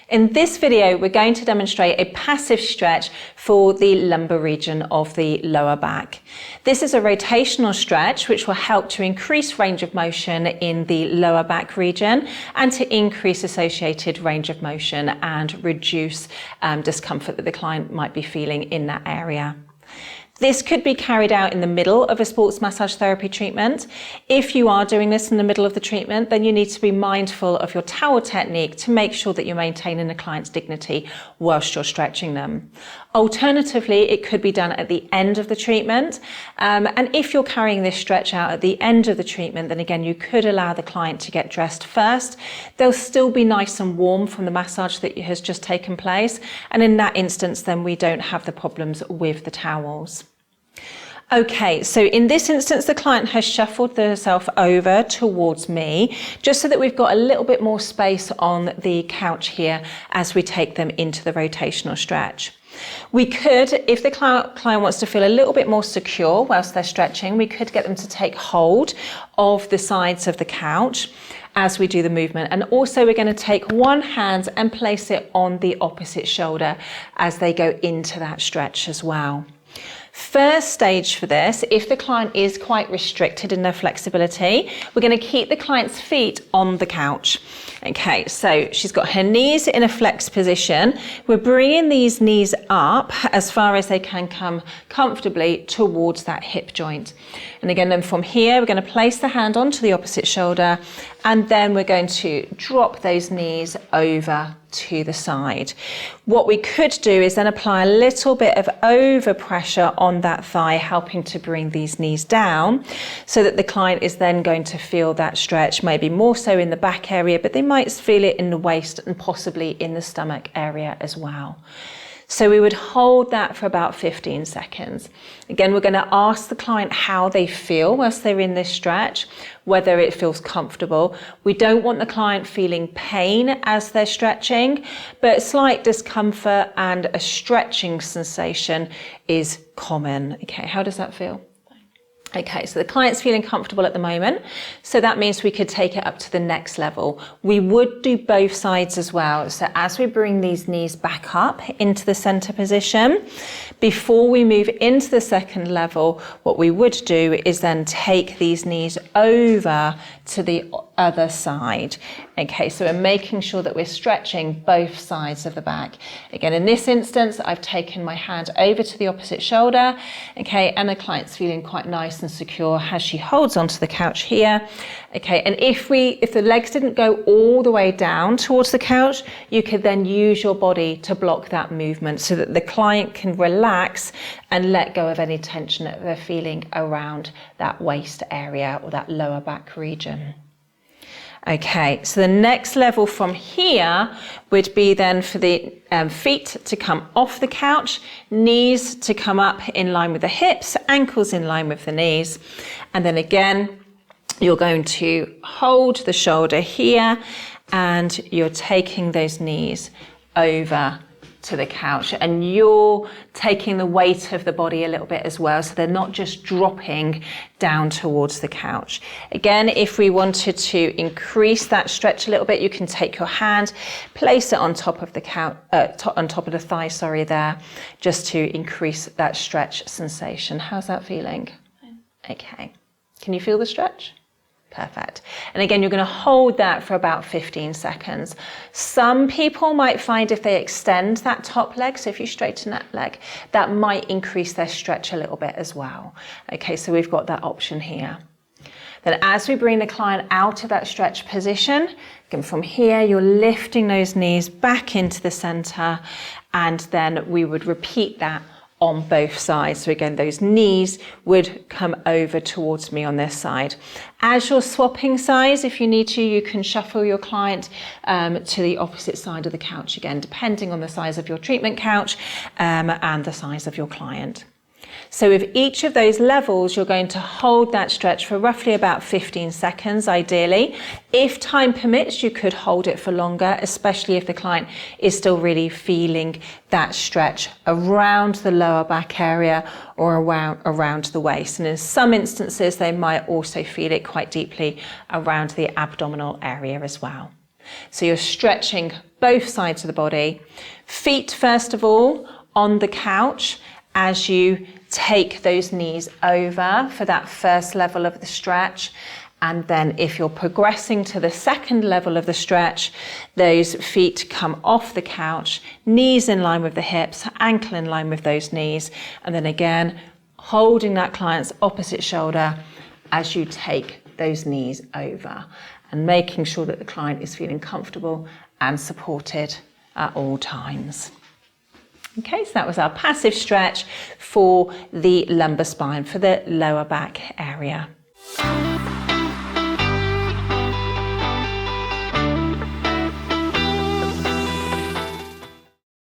In this video, we're going to demonstrate a passive stretch for the lumbar region of the lower back. This is a rotational stretch which will help to increase range of motion in the lower back region and to increase associated range of motion and reduce discomfort that the client might be feeling in that area. This could be carried out in the middle of a sports massage therapy treatment. If you are doing this in the middle of the treatment, then you need to be mindful of your towel technique to make sure that you're maintaining the client's dignity whilst you're stretching them. Alternatively, it could be done at the end of the treatment. And if you're carrying this stretch out at the end of the treatment, then again, you could allow the client to get dressed first. They'll still be nice and warm from the massage that has just taken place. And in that instance, then we don't have the problems with the towels. Okay, so in this instance, the client has shuffled herself over towards me, just so that we've got a little bit more space on the couch here as we take them into the rotational stretch. We could, if the client wants to feel a little bit more secure whilst they're stretching, we could get them to take hold of the sides of the couch as we do the movement. And also we're going to take one hand and place it on the opposite shoulder as they go into that stretch as well. First stage for this, if the client is quite restricted in their flexibility, we're going to keep the client's feet on the couch. Okay, so she's got her knees in a flex position. We're bringing these knees up as far as they can come comfortably towards that hip joint. And again, then from here, we're going to place the hand onto the opposite shoulder, and then we're going to drop those knees over to the side. What we could do is then apply a little bit of over pressure on that thigh, helping to bring these knees down so that the client is then going to feel that stretch, maybe more so in the back area, but they might feel it in the waist and possibly in the stomach area as well. So we would hold that for about 15 seconds. Again, we're going to ask the client how they feel whilst they're in this stretch, whether it feels comfortable. We don't want the client feeling pain as they're stretching, but slight discomfort and a stretching sensation is common. Okay, how does that feel? Okay, so the client's feeling comfortable at the moment, so that means we could take it up to the next level. We would do both sides as well. So as we bring these knees back up into the center position, before we move into the second level, what we would do is then take these knees over to the other side. Okay, so we're making sure that we're stretching both sides of the back. Again, in this instance, I've taken my hand over to the opposite shoulder, okay, and the client's feeling quite nice and secure as she holds onto the couch here. Okay, and if the legs didn't go all the way down towards the couch, you could then use your body to block that movement so that the client can relax and let go of any tension that they're feeling around that waist area or that lower back region. Okay, so the next level from here would be then for the feet to come off the couch, knees to come up in line with the hips, ankles in line with the knees. And then again, you're going to hold the shoulder here and you're taking those knees over to the couch, and you're taking the weight of the body a little bit as well, so they're not just dropping down towards the couch. Again, if we wanted to increase that stretch a little bit, you can take your hand, place it on top of the couch, on top of the thigh, sorry, there, just to increase that stretch sensation. How's that feeling? Okay. Can you feel the stretch? Perfect. And again, you're going to hold that for about 15 seconds. Some people might find if they extend that top leg, so if you straighten that leg, that might increase their stretch a little bit as well. Okay, so we've got that option here. Then as we bring the client out of that stretch position, again from here, you're lifting those knees back into the center, and then we would repeat that on both sides. So again, those knees would come over towards me on this side. As you're swapping sides, if you need to, you can shuffle your client to the opposite side of the couch again, depending on the size of your treatment couch and the size of your client. So with each of those levels, you're going to hold that stretch for roughly about 15 seconds, ideally. If time permits, you could hold it for longer, especially if the client is still really feeling that stretch around the lower back area or around the waist. And in some instances, they might also feel it quite deeply around the abdominal area as well. So you're stretching both sides of the body. Feet, first of all, on the couch as you take those knees over for that first level of the stretch. And then if you're progressing to the second level of the stretch, those feet come off the couch, knees in line with the hips, ankle in line with those knees. And then again, holding that client's opposite shoulder as you take those knees over and making sure that the client is feeling comfortable and supported at all times. Okay, so that was our passive stretch for the lumbar spine, for the lower back area.